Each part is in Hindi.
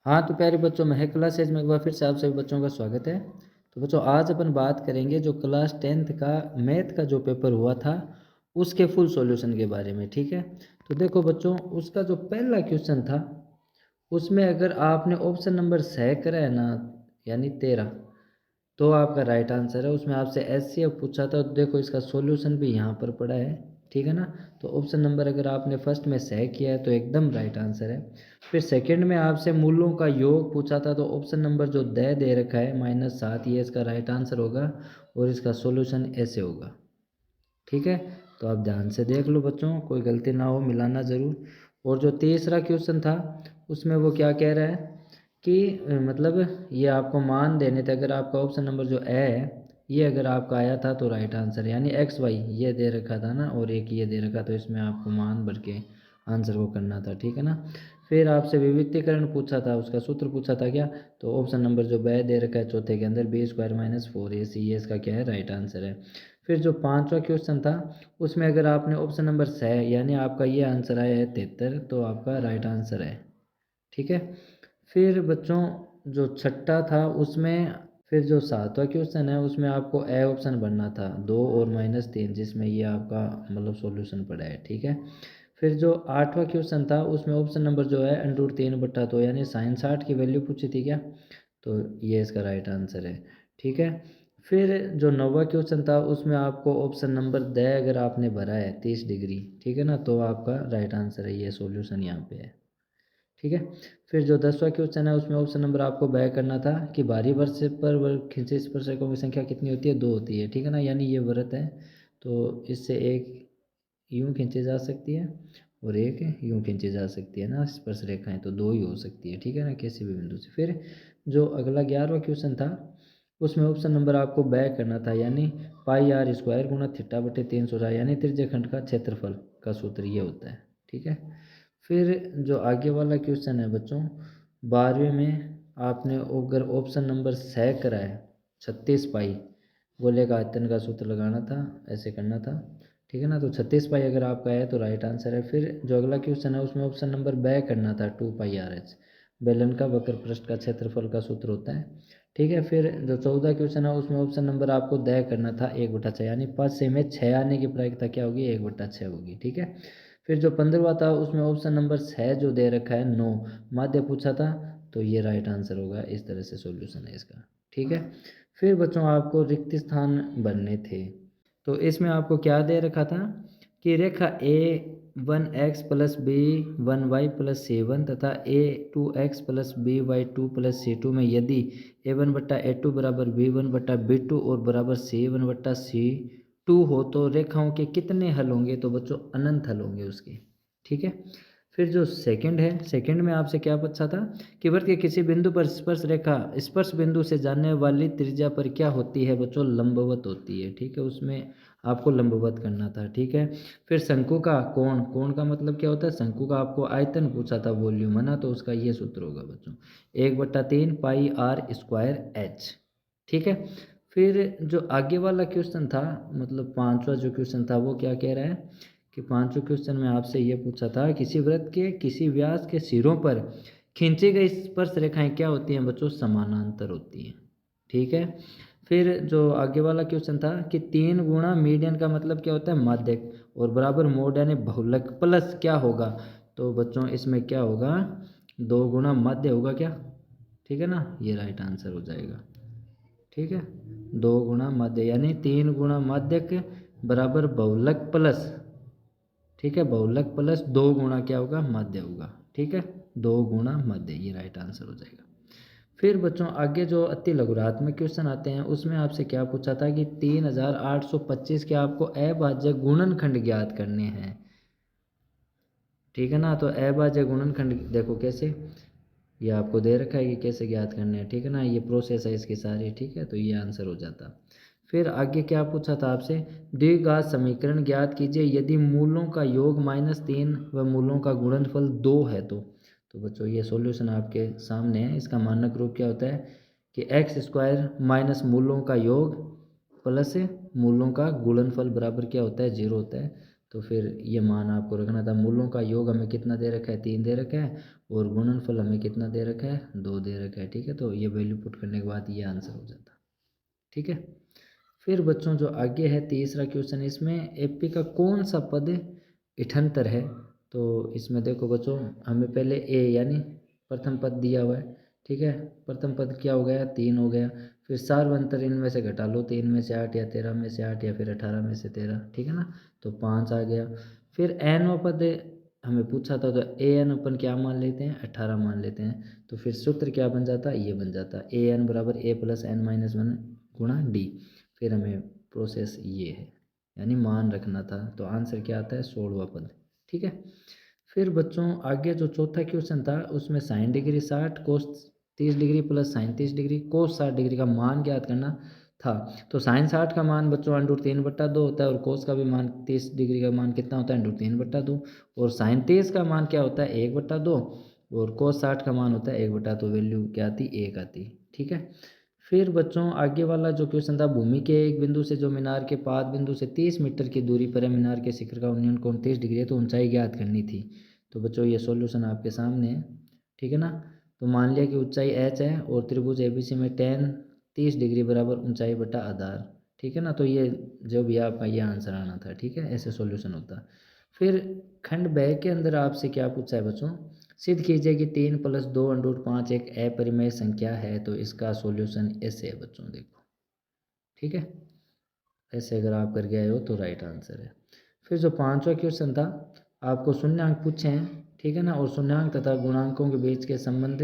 हाँ तो प्यारे बच्चों, महक क्लासेज में एक बार फिर से आप सभी बच्चों का स्वागत है। तो बच्चों, आज अपन बात करेंगे जो क्लास 10th का मैथ का जो पेपर हुआ था उसके फुल सॉल्यूशन के बारे में। ठीक है, तो देखो बच्चों, उसका जो पहला क्वेश्चन था उसमें अगर आपने ऑप्शन नंबर 6 करा है ना, यानी 13, तो आपका राइट आंसर है। उसमें आपसे एचसीएफ पूछा था, तो देखो इसका सॉल्यूशन भी यहाँ पर पड़ा है। ठीक है ना, तो ऑप्शन नंबर अगर आपने फर्स्ट में सही किया है तो एकदम राइट आंसर है। फिर सेकंड में आपसे मूलों का योग पूछा था, तो ऑप्शन नंबर जो दे रखा है -7, ये इसका राइट आंसर होगा और इसका सॉल्यूशन ऐसे होगा। ठीक है, तो आप ध्यान से देख लो बच्चों, कोई गलती ना हो, मिलाना ज़रूर। और जो तीसरा क्वेश्चन था उसमें वो क्या कह रहा है कि मतलब ये आपको मान देने थे। अगर आपका ऑप्शन नंबर जो है ये अगर आपका आया था तो राइट आंसर, यानी एक्स वाई ये दे रखा था ना और एक ये दे रखा, तो इसमें आपको मान भर के आंसर को करना था। ठीक है ना, फिर आपसे विविधीकरण पूछा था, उसका सूत्र पूछा था क्या, तो ऑप्शन नंबर जो ब दे रखा है चौथे के अंदर b² - 4ac, ये इसका क्या है, राइट आंसर है। फिर जो पांचवा क्वेश्चन था उसमें अगर आपने ऑप्शन नंबर 6 यानी आपका ये आंसर आया है 73, तो आपका राइट आंसर है। ठीक है, फिर बच्चों जो छठा था उसमें, फिर जो सातवां क्वेश्चन है उसमें आपको ए ऑप्शन भरना था, 2 और -3, जिसमें ये आपका मतलब सॉल्यूशन पड़ा है। ठीक है, फिर जो आठवां क्वेश्चन था उसमें ऑप्शन नंबर जो है √3/2, यानी साइन 60 की वैल्यू पूछी थी क्या, तो ये इसका राइट आंसर है। ठीक है, फिर जो नौवां क्वेश्चन था उसमें आपको ऑप्शन नंबर द अगर आपने भरा है 30°, ठीक है ना, तो आपका राइट आंसर है, ये सॉल्यूशन यहाँ पे है। ठीक है, फिर जो 10वां क्वेश्चन है उसमें ऑप्शन नंबर आपको बैय करना था कि बाहरी वृत्त पर खींचे स्पर्शकों की संख्या कितनी होती है, 2 होती है। ठीक है ना, यानी ये वृत्त है तो इससे एक यूँ खींची जा सकती है और एक यूँ खींची जा सकती है ना, स्पर्श रेखाएं तो 2 ही हो सकती है। ठीक है ना, किसी भी बिंदु से। फिर जो अगला 11वां क्वेश्चन था उसमें ऑप्शन नंबर आपको बैय करना था, यानी πr² × θ/360, यानी त्रिज्यखंड का क्षेत्रफल का सूत्र ये होता है। ठीक है, फिर जो आगे वाला क्वेश्चन है बच्चों, 12वें में आपने अगर ऑप्शन नंबर 6 करा है 36 पाई, गोले का आयतन का सूत्र लगाना था, ऐसे करना था। ठीक है ना, तो 36 पाई अगर आपका है तो राइट आंसर है। फिर जो अगला क्वेश्चन है उसमें ऑप्शन नंबर ब करना था, 2πrh, बेलन का वक्र पृष्ठ का क्षेत्रफल का सूत्र होता है। ठीक है, फिर जो 14 क्वेश्चन है उसमें ऑप्शन नंबर आपको द करना था 1/6, यानी 5 से में 6 आने की प्रायिकता क्या होगी, 1/6 होगी। ठीक है, फिर जो 15वां था उसमें ऑप्शन नंबर 6 जो दे रखा है 9 माध्य पूछा था, तो ये राइट आंसर होगा। इस तरह से सॉल्यूशन है इसका। ठीक है, फिर बच्चों आपको रिक्त स्थान बनने थे, तो इसमें आपको क्या दे रखा था कि रेखा a1x + b1y + c1 तथा a2x + by2 + c2 में यदि a1/a2 बराबर b1/b2 और बराबर c1/c2 हो तो रेखाओं के कितने हल होंगे, तो बच्चों अनंत हल होंगे उसके। ठीक है, फिर जो सेकंड है, सेकंड में आपसे क्या पूछा था कि वृत्त के किसी बिंदु पर स्पर्श रेखा स्पर्श बिंदु से जाने वाली त्रिज्या पर क्या होती है, बच्चों लंबवत होती है। ठीक है, उसमें आपको लंबवत करना था। ठीक है, फिर शंकु का कोण, कोण का मतलब क्या होता है, शंकु का आपको आयतन पूछा था, वॉल्यूम है ना, तो उसका ये सूत्र होगा बच्चों 1/3 πr²h। ठीक है, फिर जो आगे वाला क्वेश्चन था, मतलब पांचवा जो क्वेश्चन था वो क्या कह रहा है कि पांचवें क्वेश्चन में आपसे ये पूछा था किसी वृत्त के किसी व्यास के सिरों पर खींची गई स्पर्श रेखाएं क्या होती हैं, बच्चों समानांतर होती हैं। ठीक है, फिर जो आगे वाला क्वेश्चन था कि 3 गुणा मीडियन का मतलब क्या होता है, माध्यक, और बराबर मोड यानी बहुलक प्लस क्या होगा, तो बच्चों इसमें क्या होगा, 2 गुणा माध्य होगा क्या। ठीक है ना, ये राइट आंसर हो जाएगा। ठीक है, 2 गुणा माध्य यानी 3 गुणा माध्यक बराबर बहुलक प्लस, ठीक है, बहुलक प्लस 2 गुणा क्या होगा, माध्य होगा। ठीक है, 2 गुणा माध्य, ये राइट आंसर हो जाएगा। फिर बच्चों आगे जो अति लघुरात्मक क्वेश्चन आते हैं उसमें आपसे क्या पूछा था कि 3825 के आपको अभाज्य गुणनखंड ज्ञात करने हैं। ठीक है ना, तो अभाज्य गुणनखंड देखो कैसे, ये आपको दे रखा है कि कैसे ज्ञात करने हैं। ठीक है ना, ये प्रोसेस है इसकी सारी। ठीक है, तो ये आंसर हो जाता। फिर आगे क्या पूछा था आपसे, द्विघात समीकरण ज्ञात कीजिए यदि मूलों का योग -3 व मूलों का गुणनफल 2 है तो बच्चों ये सॉल्यूशन आपके सामने है। इसका मानक रूप क्या होता है कि x² माइनस मूलों का योग प्लस मूलों का गुणनफल बराबर क्या होता है, 0 होता है। तो फिर ये मान आपको रखना था। मूलों का योग हमें कितना दे रखा है, 3 दे रखा है, और गुणनफल हमें कितना दे रखा है, 2 दे रखा है। ठीक है, तो ये वैल्यू पुट करने के बाद ये आंसर हो जाता। ठीक है, फिर बच्चों जो आगे है तीसरा क्वेश्चन, इसमें एपी का कौन सा पद इठंतर है। तो इसमें देखो बच्चों, हमें पहले ए यानी प्रथम पद दिया हुआ है। ठीक है, प्रथम पद क्या हो गया, 3 हो गया। फिर सार्वंतर इनमें से घटा लो, 3 में से 8 या 13 में से 8 या फिर 18 में से 13। ठीक है ना, तो 5 आ गया। फिर एनवा पद हमें पूछा था, तो ए एन अपन क्या मान लेते हैं, 18 मान लेते हैं। तो फिर सूत्र क्या बन जाता, ये बन जाता ए एन बराबर ए प्लस एन माइनस 1 गुणा डी। फिर हमें प्रोसेस ये है, यानी मान रखना था। तो आंसर क्या आता है, 16वां पद। ठीक है, फिर बच्चों आगे जो चौथा क्वेश्चन था, उसमें साइन डिग्री 60 कोस 30 डिग्री प्लस साइन 30 डिग्री कोस 60 डिग्री का मान ज्ञात करना था। तो साइन 60 का मान बच्चों √3/2 होता है, और कोस का भी मान 30 डिग्री का मान कितना होता है, √3/2। और साइन 30 का मान क्या होता है, 1/2, और कोस 60 का मान होता है 1/2। वैल्यू क्या आती, 1 आती। ठीक है, फिर बच्चों आगे वाला जो क्वेश्चन था, भूमि के एक बिंदु से जो मीनार के पाद बिंदु से 30 मीटर की दूरी पर है, मीनार के शिखर का उन्नयन कोण 30 डिग्री है, तो ऊंचाई ज्ञात करनी थी। तो बच्चों ये सॉल्यूशन आपके सामने है। ठीक है ना, तो मान लिया कि ऊंचाई h है, और त्रिभुज एबीसी में tan 30 डिग्री बराबर ऊंचाई बटा आधार। ठीक है ना, तो ये जो भी आपका ये आंसर आना था। ठीक है, ऐसे सॉल्यूशन होता। फिर खंड ब के अंदर आपसे क्या पूछा है बच्चों, सिद्ध कीजिए कि 3 + 2√5 एक अपरिमेय संख्या है। तो इसका सॉल्यूशन ऐसे है बच्चों, देखो। ठीक है, ऐसे अगर आप करके आए हो तो राइट आंसर है। फिर जो पांचवा क्वेश्चन था, आपको शून्यांक पूछे हैं। ठीक है ना, और शून्यांक तथा गुणांकों के बीच के संबंध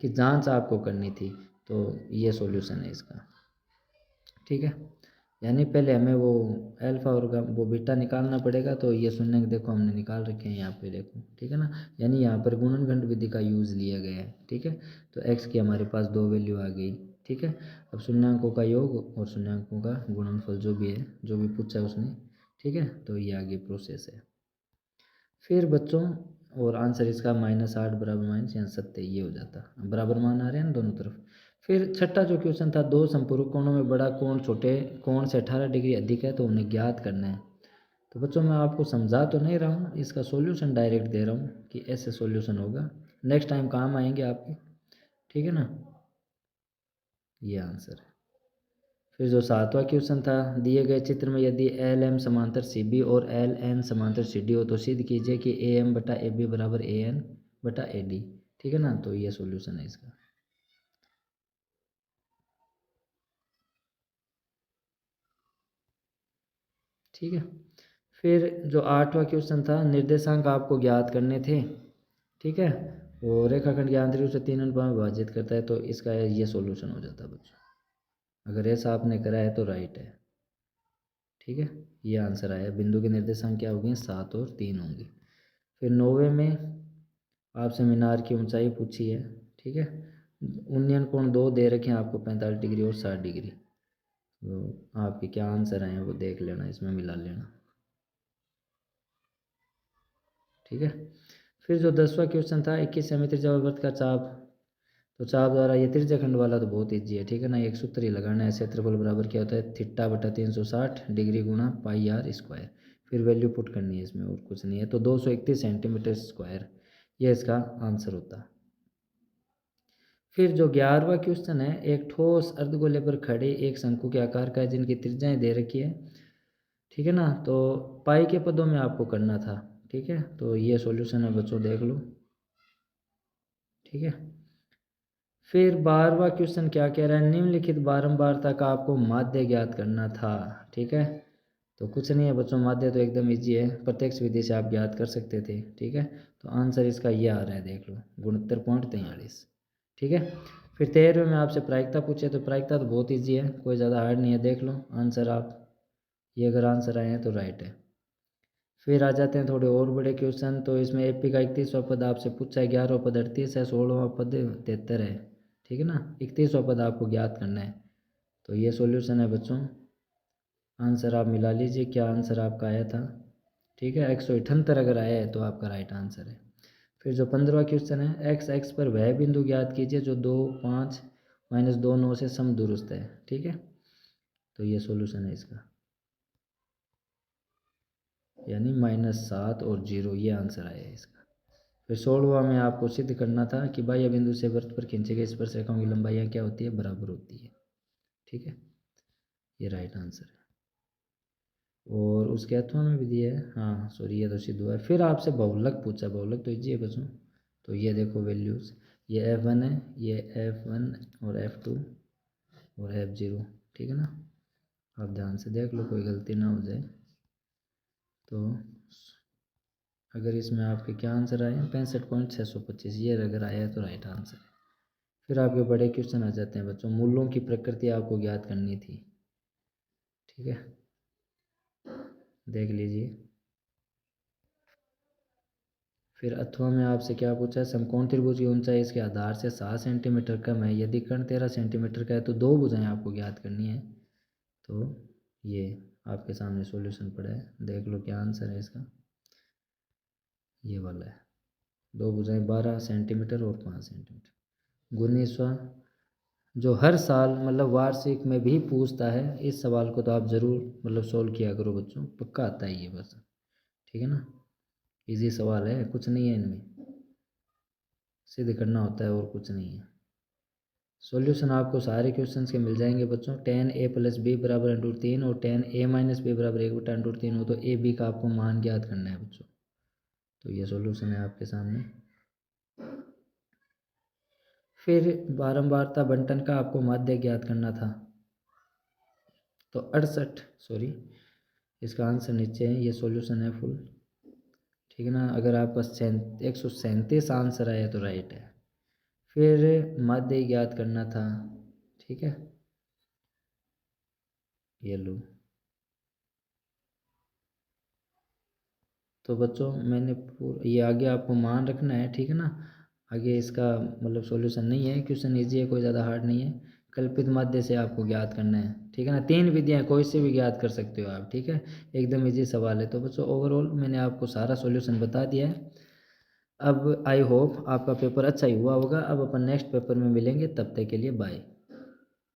की जांच आपको करनी थी। तो ये सॉल्यूशन है इसका। ठीक है, यानी पहले हमें वो अल्फा और वो बीटा निकालना पड़ेगा। तो ये शून्यांक देखो हमने निकाल रखे हैं यहाँ पे, देखो। ठीक है ना, यानी यहाँ पर गुणनखंड विधि का यूज़ लिया गया है। ठीक है, तो एक्स की हमारे पास 2 वैल्यू आ गई। ठीक है, अब शून्यांकों का योग और शून्यांकों का गुणनफल जो भी है, जो भी पूछा है उसने। ठीक है, तो ये आगे प्रोसेस है। फिर बच्चों, और आंसर इसका -8 बराबर माइनस यहाँ 70, ये हो जाता। बराबर मान आ रहे हैं ना दोनों तरफ। फिर छठा जो क्वेश्चन था, दो संपूरक कोणों में बड़ा कोण छोटे कोण से 18 डिग्री अधिक है, तो उन्हें ज्ञात करना है। तो बच्चों मैं आपको समझा तो नहीं रहा हूँ, इसका सॉल्यूशन डायरेक्ट दे रहा हूँ कि ऐसे सॉल्यूशन होगा, नेक्स्ट टाइम काम आएंगे आपके। ठीक है ना, ये आंसर है। फिर जो सातवां क्वेश्चन था, दिए गए चित्र में यदि एल एम समांतर सी बी और एल एन समांतर सी डी हो, तो सिद्ध कीजिए कि ए एम बटा ए बी बराबर ए एन बटा ए डी। ठीक है ना, तो ये सॉल्यूशन है इसका। ठीक है, फिर जो आठवां क्वेश्चन था, निर्देशांक आपको ज्ञात करने थे। ठीक है, और रेखाखंड के आंतरिक रूप से 3 अनुपात में विभाजित करता है, तो इसका ये सॉल्यूशन हो जाता है बच्चों। अगर ऐसा आपने करा है तो राइट है। ठीक है, ये आंसर आया। बिंदु के निर्देशांक क्या होंगे, 7 और 3 होंगे। फिर 9वें में आपसे मीनार की ऊंचाई पूछी है। ठीक है, उन्नयन कोण 2 दे रखे हैं आपको, 45 डिग्री और 60 डिग्री। तो आपके क्या आंसर आए हैं वो देख लेना, इसमें मिला लेना। ठीक है, फिर जो 10वां क्वेश्चन था, 21 सेमी त्रिज्या वृत्त का चाप। तो चाप द्वारा ये त्रिज्याखंड वाला तो बहुत ईजी है। ठीक है ना, एक सूत्र ही लगाना है, क्षेत्रफल बराबर क्या होता है, θ/360 डिग्री गुणा πr²। फिर वैल्यू पुट करनी है इसमें, और कुछ नहीं है। तो 231 सेंटीमीटर स्क्वायर, ये इसका आंसर होता। फिर जो 11वां क्वेश्चन है, एक ठोस अर्धगोले पर खड़े एक शंकु के आकार का है, जिनकी त्रिज्याएं दे रखी है। ठीक है ना, तो पाई के पदों में आपको करना था। ठीक है, तो ये सॉल्यूशन है बच्चों, देख लो। ठीक है, फिर 12वां क्वेश्चन क्या कह रहा है, निम्नलिखित बारंबारता का आपको माध्य ज्ञात करना था। ठीक है, तो कुछ नहीं है बच्चों, माध्य तो एकदम इजी है, प्रत्यक्ष विधि से आप ज्ञात कर सकते थे। ठीक है, तो आंसर इसका ये आ रहा है, देख लो, 69.43। ठीक है, फिर 13वें में आपसे प्रायिकता पूछे, तो प्रायिकता तो बहुत ईजी है, कोई ज़्यादा हार्ड नहीं है। देख लो आंसर आप, ये अगर आंसर आए हैं तो राइट है। फिर आ जाते हैं थोड़े और बड़े क्वेश्चन। तो इसमें एपी का 31वां पद आपसे पूछा है, 11वां पद 38 है, 16वां पद 73 है। ठीक है ना, 31वां पद आपको ज्ञात करना है। तो ये सॉल्यूशन है बच्चों, आंसर आप मिला लीजिए, क्या आंसर आपका आया था। ठीक है, 178 अगर आया है तो आपका राइट आंसर है। फिर जो 15वां क्वेश्चन है, एक्स एक्स पर वह बिंदु ज्ञात कीजिए जो 2 5 -2 9 से समदूरस्थ है। ठीक है, तो ये सॉल्यूशन है इसका। यानी -7 और 0, ये आंसर आया इसका। फिर 16वां में आपको सिद्ध करना था कि बाह्य बिंदु से वृत्त पर खींचे गए स्पर्शरेखाओं की लंबाइयाँ क्या होती है, बराबर होती है। ठीक है, ये राइट आंसर है। और उसके अथवा में भी दिया है, हाँ सॉरी, ये तो सिद्ध हुआ है। फिर आपसे बहुलक पूछा, बहुलक तो इजी है बच्चों। तो ये देखो वैल्यूज़, ये F1 है, ये F1 और F2 और F0, ठीक है ना। आप ध्यान से देख लो, कोई गलती ना हो जाए। तो अगर इसमें आपके क्या आंसर आए, 65.625, ये अगर आया है तो राइट आंसर है। फिर आपके बड़े क्वेश्चन आ जाते हैं बच्चों, मूलों की प्रकृति आपको ज्ञात करनी थी। ठीक है, देख लीजिए। फिर अथवा में आपसे क्या पूछा है, समकोण त्रिभुज की ऊंचाई इसके आधार से 7 सेंटीमीटर कम है, यदि कर्ण 13 सेंटीमीटर का है तो दो भुजाएं आपको ज्ञात करनी है। तो ये आपके सामने सॉल्यूशन पड़ा है, देख लो क्या आंसर है इसका। ये वाला है, दो भुजाएं 12 सेंटीमीटर और 5 सेंटीमीटर। 19वां, जो हर साल मतलब वार्षिक में भी पूछता है, इस सवाल को तो आप ज़रूर मतलब सोल्व किया करो बच्चों, पक्का आता है ये बस। ठीक है ना, इजी सवाल है, कुछ नहीं है इनमें, सिद्ध करना होता है और कुछ नहीं है। सॉल्यूशन आपको सारे क्वेश्चंस के मिल जाएंगे बच्चों। tan a + b बराबर √3 और tan a - b बराबर 1/√3 हो तो a b का आपको मान ज्ञात करना है बच्चों। तो ये सॉल्यूशन है आपके सामने। फिर बारंबारता बंटन का आपको माध्य ज्ञात करना था। तो 68, सॉरी, इसका आंसर नीचे है, ये सॉल्यूशन है फुल। ठीक है ना, अगर आपका 137 आंसर आया तो राइट है। फिर माध्य ज्ञात करना था। ठीक है, ये लो। तो बच्चों मैंने ये आगे आपको मान रखना है, ठीक है ना। आगे इसका मतलब सॉल्यूशन नहीं है, क्वेश्चन इजी है, कोई ज़्यादा हार्ड नहीं है। कल्पित माध्य से आपको ज्ञात करना है, ठीक है ना। 3 विधियाँ कोई से भी ज्ञात कर सकते हो आप, ठीक है, एकदम इजी सवाल है। तो बच्चों ओवरऑल मैंने आपको सारा सॉल्यूशन बता दिया है। अब आई होप आपका पेपर अच्छा ही हुआ होगा। अब अपन नेक्स्ट पेपर में मिलेंगे, तब तक के लिए बाय।